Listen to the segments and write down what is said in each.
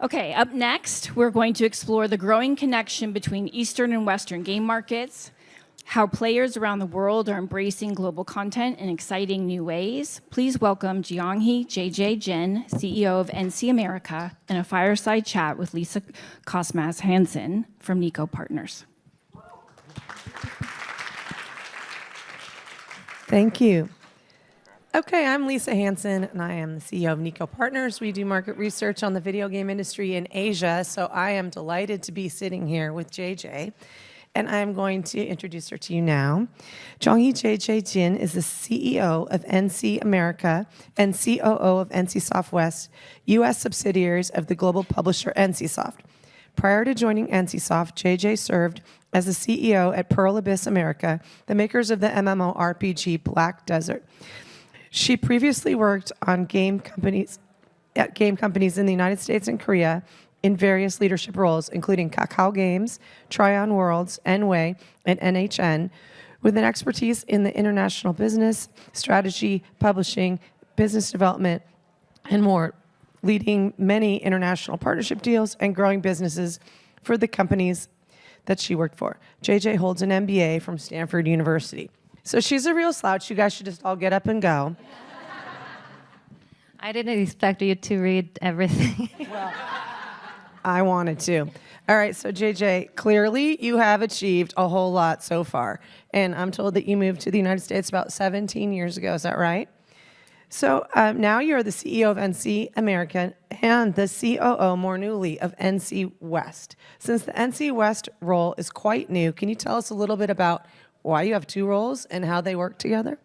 Okay, up next, we're going to explore the growing connection between Eastern and Western game markets, how players around the world are embracing global content in exciting new ways. Please welcome Jianghee JJ Jin, CEO of NC America, and a fireside chat with Lisa Cosmas Hansen from Nico Partners. Thank you. Okay, I'm Lisa Hansen, and I am the CEO of Nico Partners. We do market research on the video game industry in Asia, so I am delighted to be sitting here with JJ, and I'm going to introduce her to you now. Jianghee JJ Jin is the CEO of NC America and COO of NCSoft West, U.S. subsidiaries of the global publisher NCSoft. Prior to joining NCSoft, JJ served as the CEO at Pearl Abyss America, the makers of the MMORPG Black Desert. She previously worked on game companies in the United States and Korea in various leadership roles, including Kakao Games, Tryon Worlds, Enway, and NHN, with an expertise in the international business, strategy, publishing, business development, and more, leading many international partnership deals and growing businesses for the companies that she worked for. JJ holds an MBA from Stanford University. So she's a real slouch. You guys should just all get up and go. I didn't expect you to read everything. Well, I wanted to. All right, so JJ, clearly you have achieved a whole lot so far. And I'm told that you moved to the United States about 17 years ago. Is that right? So now you're the CEO of NC America and the COO, more newly, of NC West. Since the NC West role is quite new, can you tell us a little bit about why you have two roles and how they work together?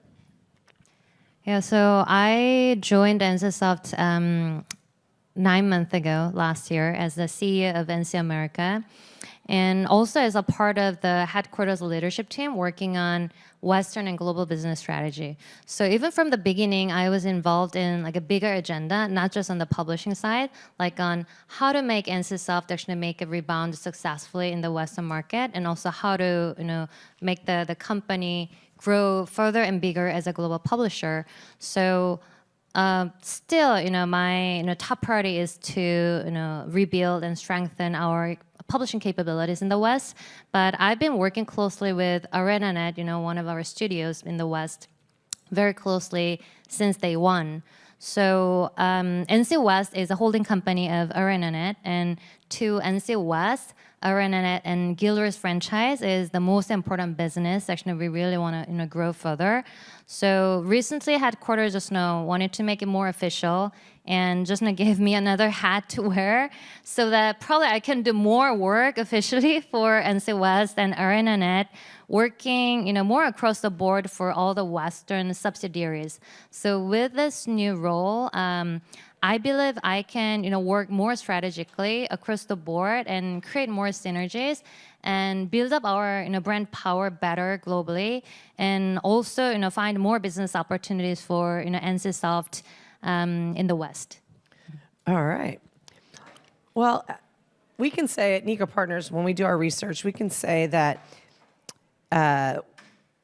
Yeah, so I joined NCSoft 9 months ago, last year, as the CEO of NC America, and also as a part of the headquarters leadership team working on Western and global business strategy. So even from the beginning, I was involved in like a bigger agenda, not just on the publishing side, like on how to make NCSoft actually make a rebound successfully in the Western market, and also how to make the company grow further and bigger as a global publisher. So still, my top priority is to rebuild and strengthen our publishing capabilities in the West, but I've been working closely with ArenaNet, one of our studios in the West, very closely since day one. So NC West is a holding company of ArenaNet, and to NC West, ArenaNet and Guild franchise is the most important business. Actually, we really want to grow further. So recently, headquarters just wanted to make it more official and just gave me another hat to wear, so that probably I can do more work officially for NC West and ArenaNet, working more across the board for all the Western subsidiaries. So with this new role, I believe I can work more strategically across the board and create more synergies and build up our brand power better globally, and also find more business opportunities for NCSoft in the West. All right. Well, we can say at Nico Partners, when we do our research, we can say that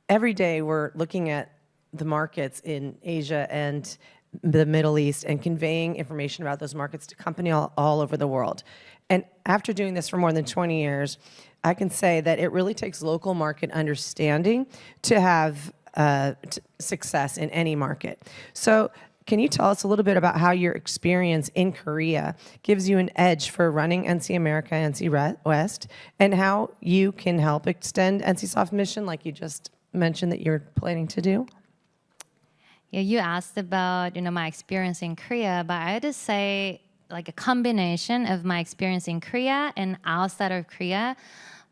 every day we're looking at the markets in Asia and the Middle East and conveying information about those markets to companies all over the world. And after doing this for more than 20 years, I can say that it really takes local market understanding to have success in any market. So can you tell us a little bit about how your experience in Korea gives you an edge for running NC America, NC West, and how you can help extend NCSoft mission like you just mentioned that you're planning to do? Yeah, you asked about my experience in Korea, but I would just say like a combination of my experience in Korea and outside of Korea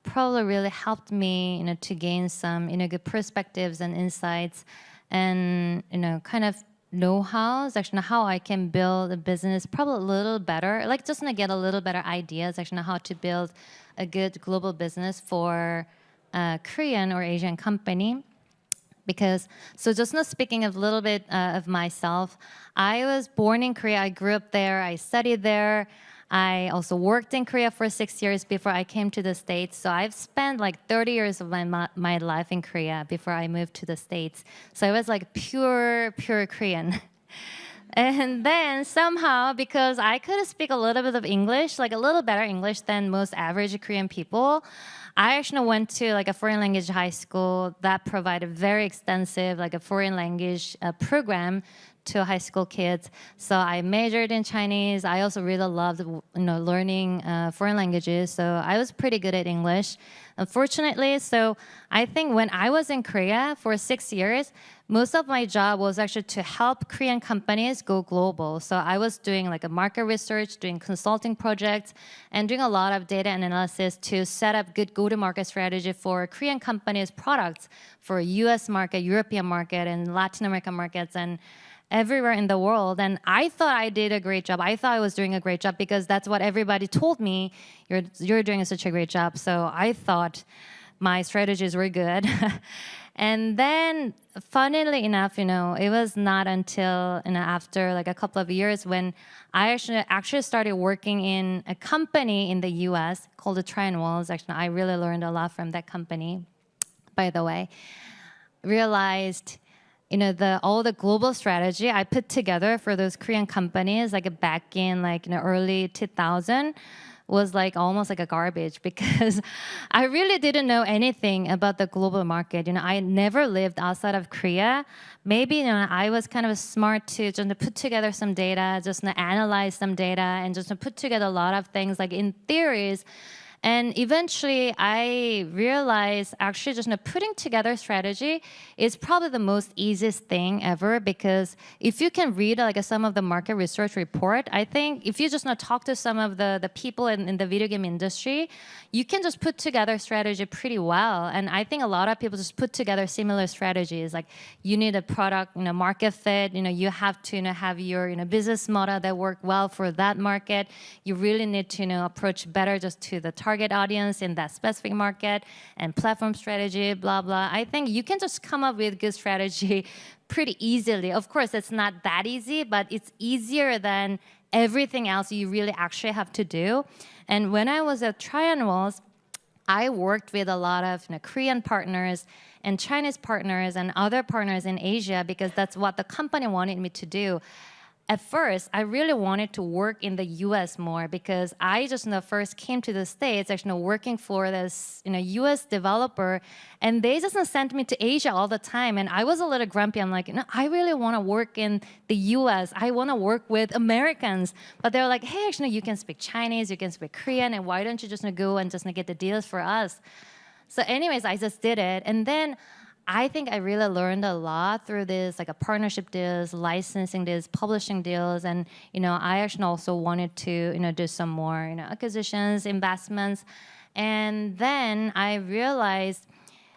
probably really helped me to gain some good perspectives and insights, and kind of know-hows, actually how I can build a business probably a little better, like just get a little better ideas actually how to build a good global business for a Korean or Asian company. Because, so just speaking of a little bit of myself, I was born in Korea, I grew up there, I studied there. I also worked in Korea for 6 years before I came to the States. So I've spent like 30 years of my life in Korea before I moved to the States. So I was like pure Korean. And then somehow, because I could speak a little bit of English, like a little better English than most average Korean people, I actually went to like a foreign language high school that provided very extensive like a foreign language program to high school kids. So I majored in Chinese. I also really loved, learning foreign languages. So I was pretty good at English, unfortunately. So I think when I was in Korea for 6 years, most of my job was actually to help Korean companies go global. So I was doing like a market research, doing consulting projects, and doing a lot of data analysis to set up good go-to-market strategy for Korean companies' products for US market, European market, and Latin American markets, and everywhere in the world. And I thought I did a great job. I thought I was doing a great job because that's what everybody told me. You're doing such a great job. So I thought my strategies were good. And then, funnily enough, it was not until after like a couple of years when I actually started working in a company in the U.S. called the Tryon Walls. Actually, I really learned a lot from that company. By the way, realized all the global strategy I put together for those Korean companies like back in early 2000 was like almost like a garbage because I really didn't know anything about the global market. I never lived outside of Korea. Maybe I was kind of smart to just put together some data, just analyze some data, and just put together a lot of things like in theories. And eventually, I realized actually just putting together strategy is probably the most easiest thing ever because if you can read like some of the market research report, I think if you just talk to some of the people in the video game industry, you can just put together strategy pretty well. And I think a lot of people just put together similar strategies. Like you need a product, market fit. You have to have your business model that work well for that market. You really need to approach better just to the target audience in that specific market and platform strategy, blah, blah. I think you can just come up with good strategy pretty easily. Of course, it's not that easy, but it's easier than everything else you really actually have to do. And when I was at Tryon Walls, I worked with a lot of Korean partners and Chinese partners and other partners in Asia because that's what the company wanted me to do. At first, I really wanted to work in the U.S. more because I just first came to the States, actually working for this U.S. developer, and they just sent me to Asia all the time. And I was a little grumpy. I'm like, I really want to work in the U.S. I want to work with Americans. But they're like, hey, actually, you can speak Chinese, you can speak Korean, and why don't you just go and just get the deals for us? So anyways, I just did it. And then I think I really learned a lot through this, like a partnership deals, licensing deals, publishing deals, and I actually also wanted to do some more acquisitions, investments, and then I realized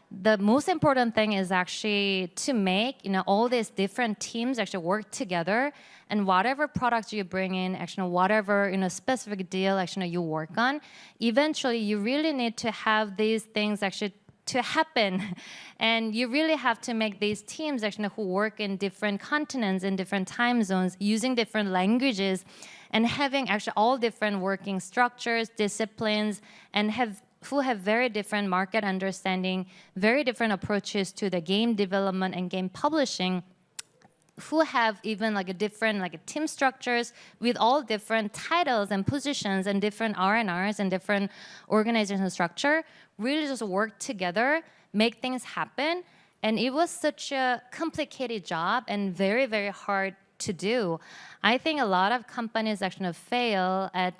the most important thing is actually to make all these different teams actually work together, and whatever products you bring in, actually whatever specific deal actually you work on, eventually you really need to have these things actually to happen. And you really have to make these teams actually who work in different continents, in different time zones, using different languages, and having actually all different working structures, disciplines, and who have very different market understanding, very different approaches to the game development and game publishing, who have even like a different team structures with all different titles and positions and different R&Rs and different organization structure, really just work together, make things happen. And it was such a complicated job and very, very hard to do. I think a lot of companies actually fail at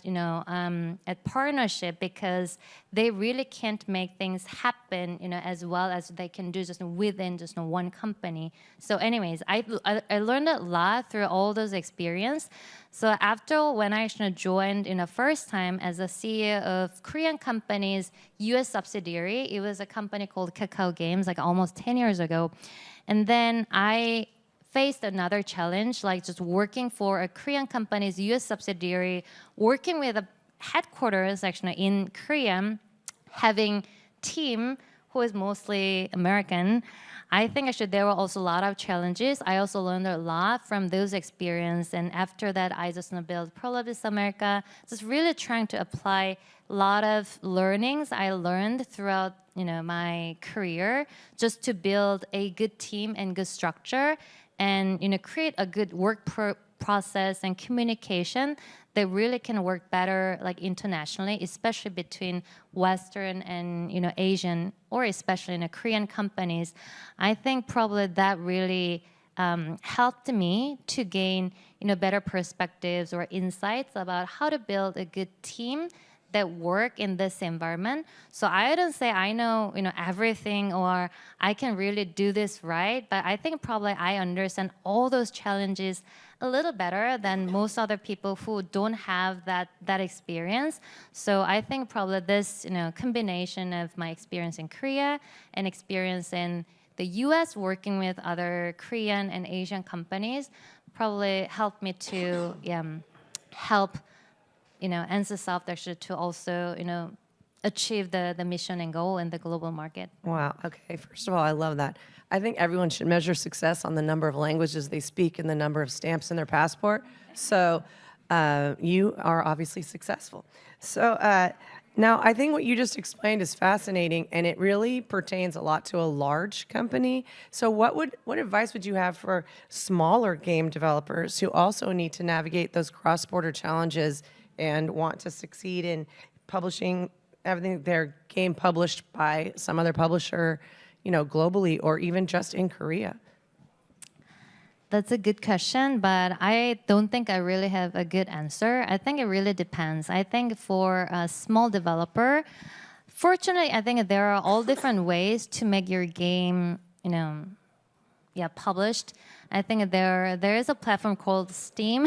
at partnership because they really can't make things happen as well as they can do just within just one company. So anyways, I learned a lot through all those experience. So after when I actually joined first time as a CEO of Korean company's US subsidiary, it was a company called Kakao Games like almost 10 years ago. And then I faced another challenge, like just working for a Korean company's US subsidiary, working with a headquarters actually in Korea, having team who is mostly American. I think actually there were also a lot of challenges. I also learned a lot from those experiences. And after that, I just built Prolabis America, just really trying to apply a lot of learnings I learned throughout my career just to build a good team and good structure and create a good work process and communication that really can work better like internationally, especially between Western and Asian or especially Korean companies. I think probably that really helped me to gain better perspectives or insights about how to build a good team that work in this environment. So I don't say I know everything or I can really do this right, but I think probably I understand all those challenges a little better than most other people who don't have that experience. So I think probably this combination of my experience in Korea and experience in the US working with other Korean and Asian companies probably helped me to help NCSoft actually to also achieve the mission and goal in the global market. Wow. Okay. First of all, I love that. I think everyone should measure success on the number of languages they speak and the number of stamps in their passport. So you are obviously successful. So now I think what you just explained is fascinating, and it really pertains a lot to a large company. So what advice would you have for smaller game developers who also need to navigate those cross-border challenges and want to succeed in publishing everything their game published by some other publisher, globally or even just in Korea? That's a good question, but I don't think I really have a good answer. I think it really depends. I think for a small developer, fortunately, I think there are all different ways to make your game, published. I think there is a platform called Steam.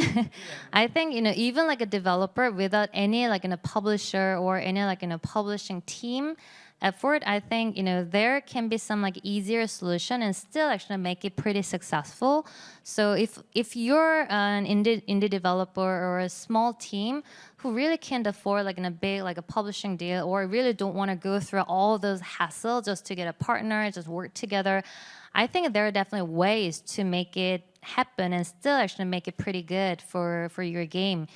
I think even like a developer without any like a publisher or any like publishing team effort, I think there can be some like easier solution and still actually make it pretty successful. So if you're an indie developer or a small team who really can't afford like a big like a publishing deal or really don't want to go through all those hassle just to get a partner, just work together, I think there are definitely ways to make it happen and still actually make it pretty good for your game.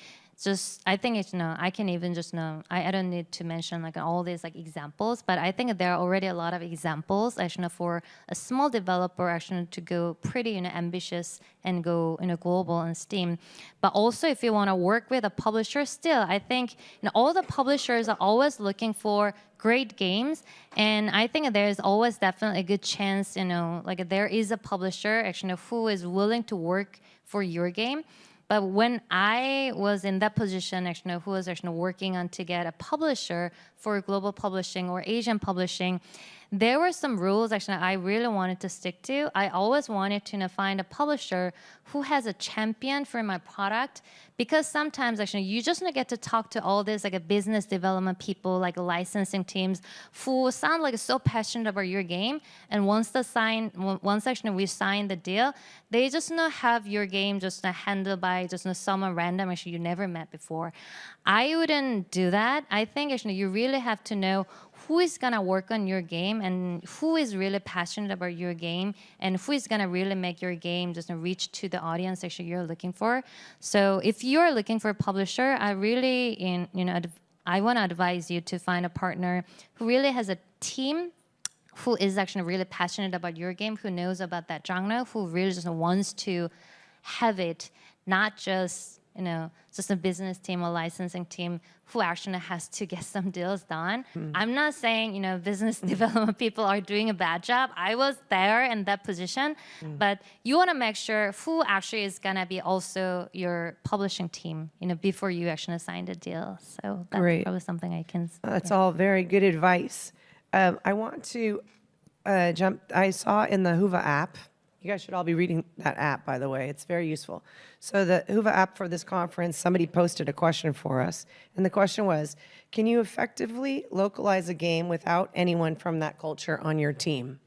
Just I think it's I can even just I don't need to mention like all these like examples, but I think there are already a lot of examples actually for a small developer actually to go pretty ambitious and go global on Steam. But also if you want to work with a publisher, still I think all the publishers are always looking for great games, and I think there's always definitely a good chance like there is a publisher actually who is willing to work for your game. But when I was in that position, actually, who was actually working on to get a publisher for global publishing or Asian publishing, there were some rules actually I really wanted to stick to. I always wanted to find a publisher who has a champion for my product, because sometimes actually you just get to talk to all this like a business development people, like licensing teams who sound like so passionate about your game, and once actually we sign the deal, they just have your game just handled by just someone random actually you never met before. I wouldn't do that. I think actually you really have to know who is gonna work on your game and who is really passionate about your game and who is gonna really make your game just reach to the audience actually you're looking for. So if you're looking for a publisher, I really I want to advise you to find a partner who really has a team who is actually really passionate about your game, who knows about that genre, who really just wants to have it, not just just a business team or licensing team who actually has to get some deals done. I'm not saying business development people are doing a bad job. I was there in that position, but you want to make sure who actually is gonna be also your publishing team, before you actually sign the deal. So that's Great. probably something I can. That's all very good advice. I want to jump. I saw in the Huva app. You guys should all be reading that app, by the way. It's very useful. So the Huva app for this conference, somebody posted a question for us. And the question was, can you effectively localize a game without anyone from that culture on your team?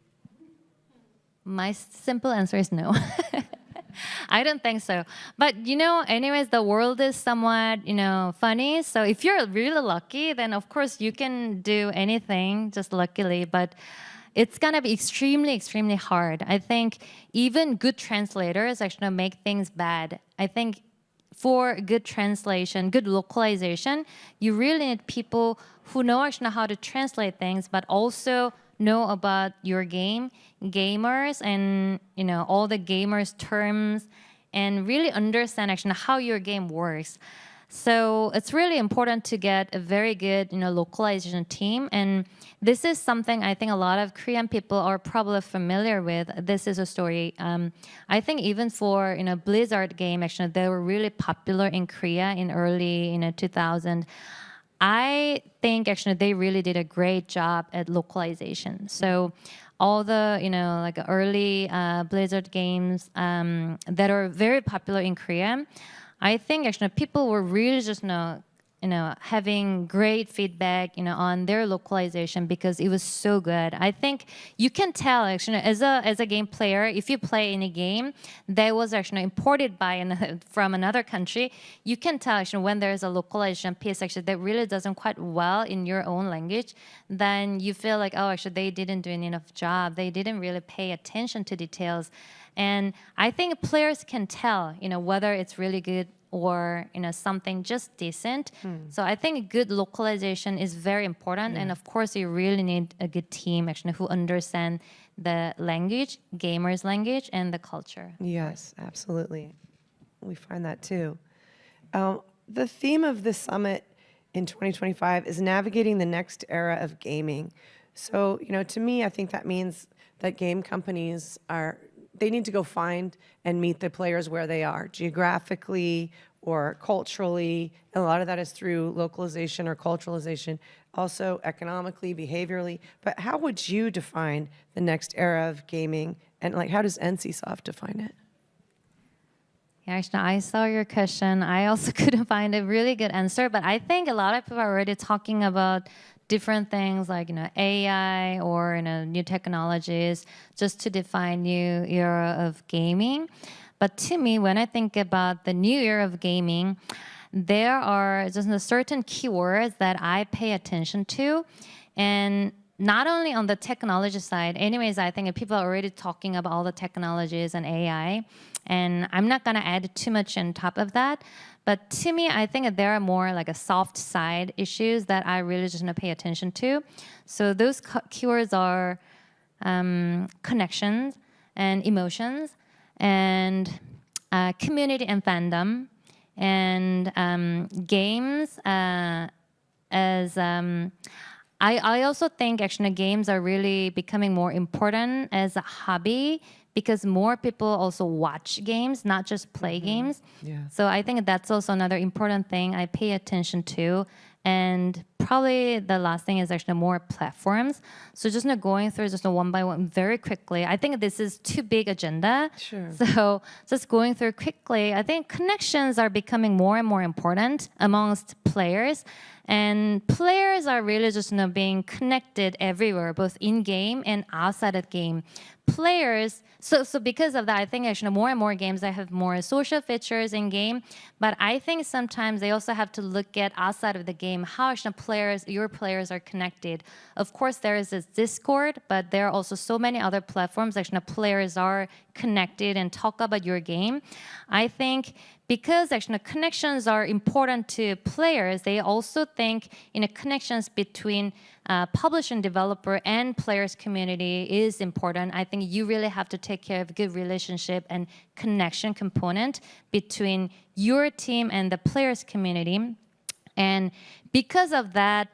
My simple answer is no. I don't think so. But anyways, the world is somewhat, funny. So if you're really lucky, then of course you can do anything, just luckily. But it's gonna be extremely, extremely hard. I think even good translators actually make things bad. I think for good translation, good localization, you really need people who know actually how to translate things, but also know about your game, gamers, and all the gamers terms and really understand actually how your game works. So it's really important to get a very good, localization team. And this is something I think a lot of Korean people are probably familiar with. This is a story. I think even for, Blizzard game, actually, they were really popular in Korea in early, 2000. I think actually they really did a great job at localization. So all the like early Blizzard games that are very popular in Korea, I think actually people were really just having great feedback on their localization because it was so good. I think you can tell actually as a game player, if you play in a game that was actually imported from another country, you can tell actually when there's a localization piece actually that really doesn't quite well in your own language, then you feel like, oh, actually they didn't do enough job, they didn't really pay attention to details. And I think players can tell whether it's really good or something just decent. So I think good localization is very important. And of course, you really need a good team actually who understand the language, gamers' language, and the culture. Yes, absolutely. We find that too. The theme of the summit in 2025 is navigating the next era of gaming. So, to me, I think that means that game companies they need to go find and meet the players where they are, geographically or culturally. And a lot of that is through localization or culturalization, also economically, behaviorally. But how would you define the next era of gaming? And how does NCSoft define it? Yeah, actually, I saw your question. I also couldn't find a really good answer, but I think a lot of people are already talking about different things like AI or new technologies just to define new era of gaming. But to me, when I think about the new era of gaming, there are just certain keywords that I pay attention to, and not only on the technology side. Anyways, I think people are already talking about all the technologies and AI, and I'm not gonna add too much on top of that. But to me, I think there are more like a soft side issues that I really just pay attention to. So those keywords are connections and emotions and community and fandom and games as I also think actually games are really becoming more important as a hobby because more people also watch games, not just play games. Yeah. So I think that's also another important thing I pay attention to. And probably the last thing is actually more platforms. So just going through just one by one very quickly. I think this is too big agenda. Sure. So just going through quickly, I think connections are becoming more and more important amongst players. And players are really just being connected everywhere, both in game and outside of game. Players, so because of that, I think actually more and more games that have more social features in game. But I think sometimes they also have to look at outside of the game how actually your players are connected. Of course, there is this Discord, but there are also so many other platforms actually players are connected and talk about your game. I think because actually connections are important to players, they also think connections between publisher and developer and players community is important. I think you really have to take care of a good relationship and connection component between your team and the players community. And because of that,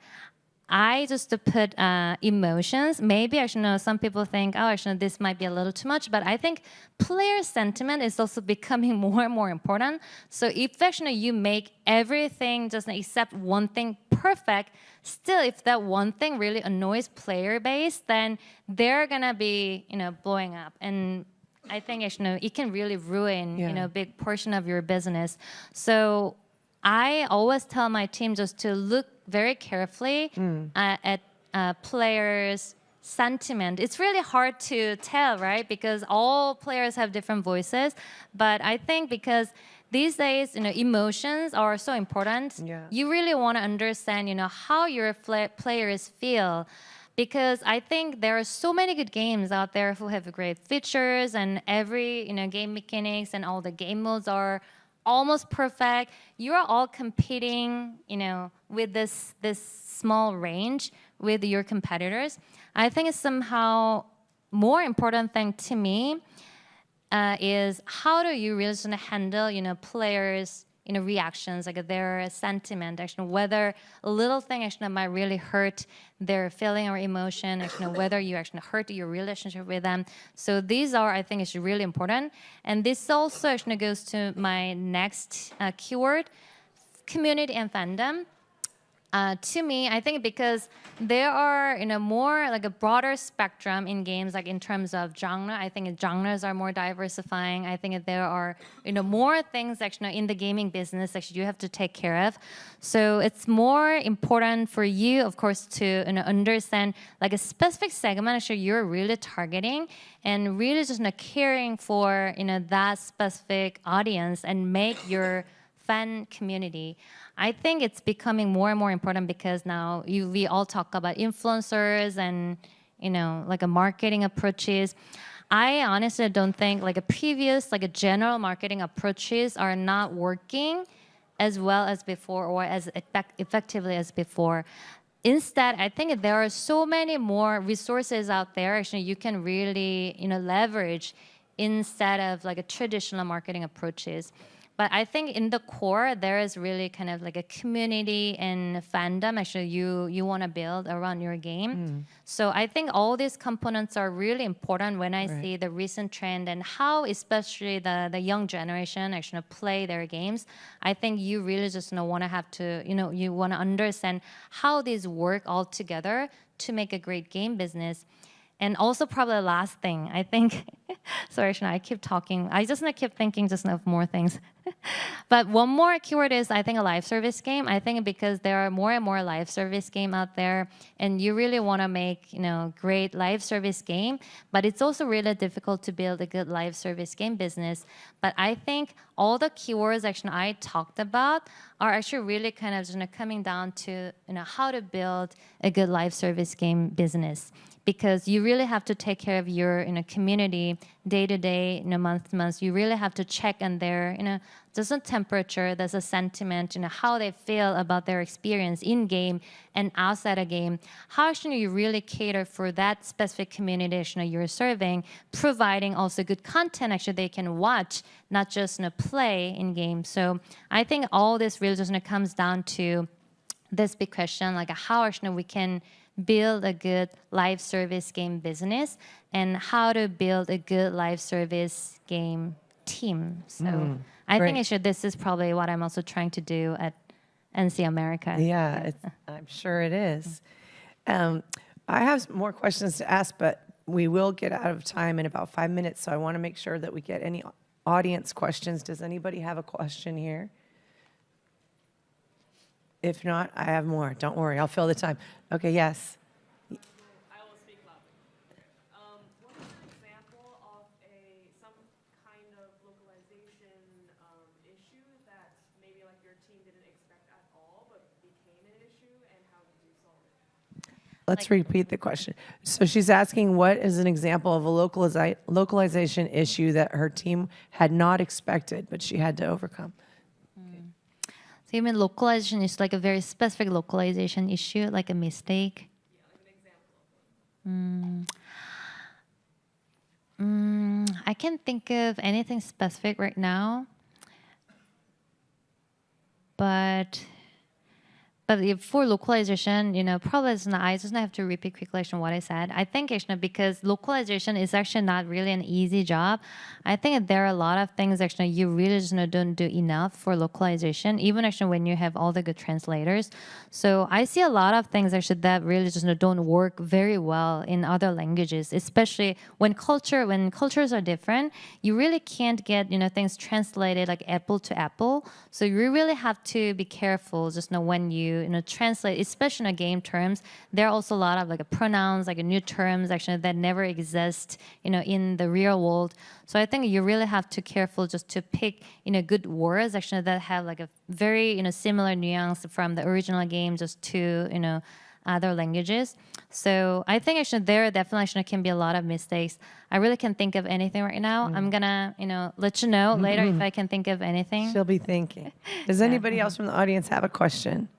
I just put emotions. Maybe actually, some people think, oh, actually, this might be a little too much. But I think player sentiment is also becoming more and more important. So if actually you make everything just except one thing perfect, still, if that one thing really annoys player base, then they're gonna be, blowing up. And I think actually, it can really ruin, a big portion of your business. So I always tell my team just to look very carefully at players' sentiment. It's really hard to tell, right? Because all players have different voices. But I think because these days, emotions are so important. Yeah. You really want to understand, how your players feel. Because I think there are so many good games out there who have great features and every, game mechanics and all the game modes are almost perfect. You are all competing, with this small range with your competitors. I think it's somehow more important thing to me is how do you really sort of handle, players, reactions, like their sentiment, actually, whether a little thing actually might really hurt their feeling or emotion, actually, whether you actually hurt your relationship with them. So these are, I think, is really important. And this also actually goes to my next keyword, community and fandom. To me, I think because there are more like a broader spectrum in games, like in terms of genre. I think genres are more diversifying. I think there are more things actually in the gaming business actually you have to take care of. So it's more important for you, of course, to understand like a specific segment actually you're really targeting and really just caring for that specific audience and make your fan community. I think it's becoming more and more important because now we all talk about influencers and like a marketing approaches. I honestly don't think like a previous like a general marketing approaches are not working as well as before or as effectively as before. Instead, I think there are so many more resources out there actually you can really leverage instead of like a traditional marketing approaches. But I think in the core, there is really kind of like a community and fandom actually you want to build around your game. So I think all these components are really important when I see the recent trend and how especially the young generation actually play their games. I think you really just want to have to, you want to understand how these work all together to make a great game business. And also probably the last thing, I think, sorry, Shana, I keep talking. I just keep thinking just of more things. But one more keyword is, I think, a live service game. I think because there are more and more live service game out there, and you really want to make, great live service game, but it's also really difficult to build a good live service game business. But I think all the keywords actually I talked about are actually really kind of coming down to, how to build a good live service game business. Because you really have to take care of your community day to day, month to month. You really have to check on their, there's a temperature, there's a sentiment, how they feel about their experience in game and outside a game. How should you really cater for that specific community you're serving, providing also good content actually they can watch, not just play in games. So I think all this really just comes down to this big question, like how actually we can build a good live service game business and how to build a good live service game team. So I think this is probably what I'm also trying to do at NC America. Yeah, I'm sure it is. I have some more questions to ask, but we will get out of time in about 5 minutes, so I want to make sure that we get any audience questions. Does anybody have a question here? If not, I have more. Don't worry, I'll fill the time. Okay, yes. I will speak loudly. What is an example of some kind of localization issue that maybe like your team didn't expect at all, but became an issue, and how did you solve it? Let's repeat the question. So she's asking what is an example of a localization issue that her team had not expected, but she had to overcome. So you mean localization is like a very specific localization issue, like a mistake? Yeah, like an example. I can't think of anything specific right now. But for localization, probably it's not, I just have to repeat quickly what I said. I think actually because localization is actually not really an easy job. I think there are a lot of things actually you really just don't do enough for localization, even actually when you have all the good translators. So I see a lot of things actually that really just don't work very well in other languages, especially when cultures are different. You really can't get things translated like apple to apple. So you really have to be careful just when you translate, especially in game terms. There are also a lot of like pronouns, like new terms actually that never exist, in the real world. So I think you really have to careful just to pick, good words actually that have like a very, similar nuance from the original game just to, other languages. So I think actually there definitely actually can be a lot of mistakes. I really can't think of anything right now. I'm gonna, let you know later if I can think of anything. She'll be thinking. Does anybody else from the audience have a question?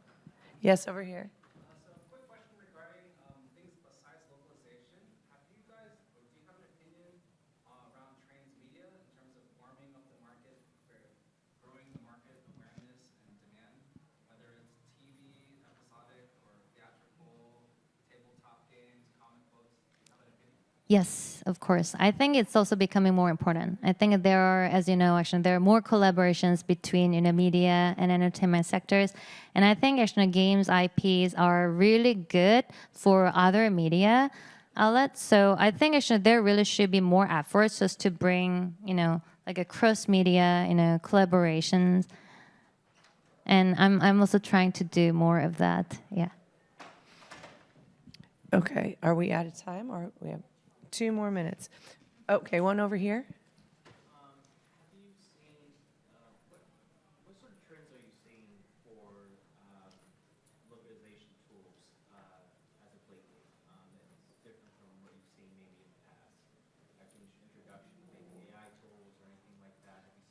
Yes, over here. So a quick question regarding things besides localization. Have you guys, or do you have an opinion around transmedia Yes, of course. I think it's also becoming more important. I think there are, as you know, actually there are more collaborations between media and entertainment sectors, and I think actually games IPs are really good for other media outlets. So I think actually there really should be more efforts just to bring like a cross media collaborations, and I'm also trying to do more of that. Yeah. Okay, are we out of time or we have 2 more minutes? Okay, one over here. Have you seen, what sort of trends are you seeing for localization tools as of lately that's different from what you've seen maybe in the past? Like the introduction of maybe AI tools or anything like that? Have you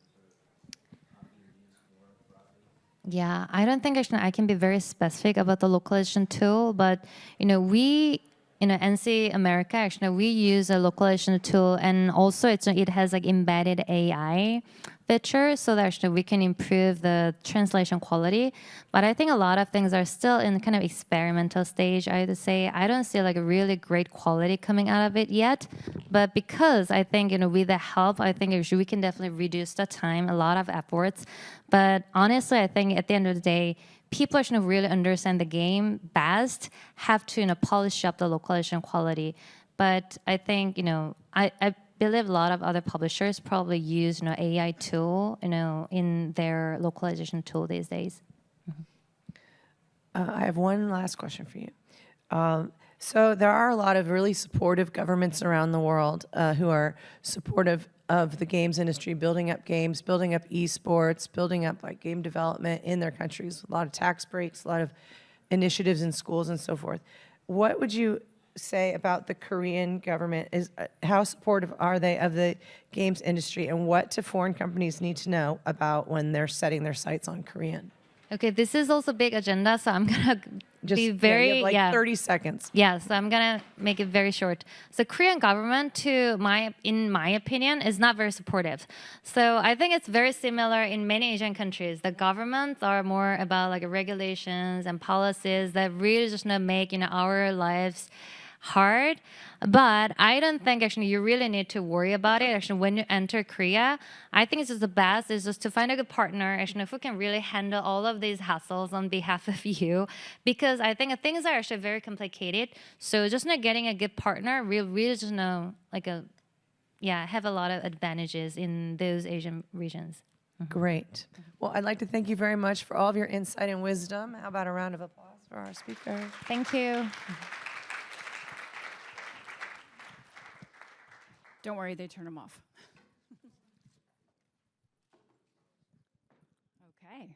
seen anything sort of being used more broadly? Yeah, I don't think actually I can be very specific about the localization tool, but we NC America actually we use a localization tool, and also it has like embedded AI feature, so that actually we can improve the translation quality. But I think a lot of things are still in kind of experimental stage. I would say I don't see like a really great quality coming out of it yet, but because I think with the help, I think actually we can definitely reduce the time, a lot of efforts. But honestly, I think at the end of the day, people should really understand the game best, have to polish up the localization quality. But I think I believe a lot of other publishers probably use AI tool in their localization tool these days. I have one last question for you. So there are a lot of really supportive governments around the world who are supportive of the games industry, building up games, building up esports, building up like game development in their countries. A lot of tax breaks, a lot of initiatives in schools and so forth. What would you say about the Korean government? Is how supportive are they of the games industry, and what do foreign companies need to know about when they're setting their sights on Korean? Okay, this is also big agenda, so I'm gonna Just be very you have like 30 seconds. Yeah, so I'm gonna make it very short. So Korean government, in my opinion, is not very supportive. So I think it's very similar in many Asian countries. The governments are more about like regulations and policies that really just make our lives hard. But I don't think actually you really need to worry about it. Actually, when you enter Korea, I think it's just the best is just to find a good partner. Actually, who can really handle all of these hassles on behalf of you, because I think things are actually very complicated. So just getting a good partner, really just have a lot of advantages in those Asian regions. Great. Well, I'd like to thank you very much for all of your insight and wisdom. How about a round of applause for our speaker? Thank you. Don't worry, they turn them off. Okay.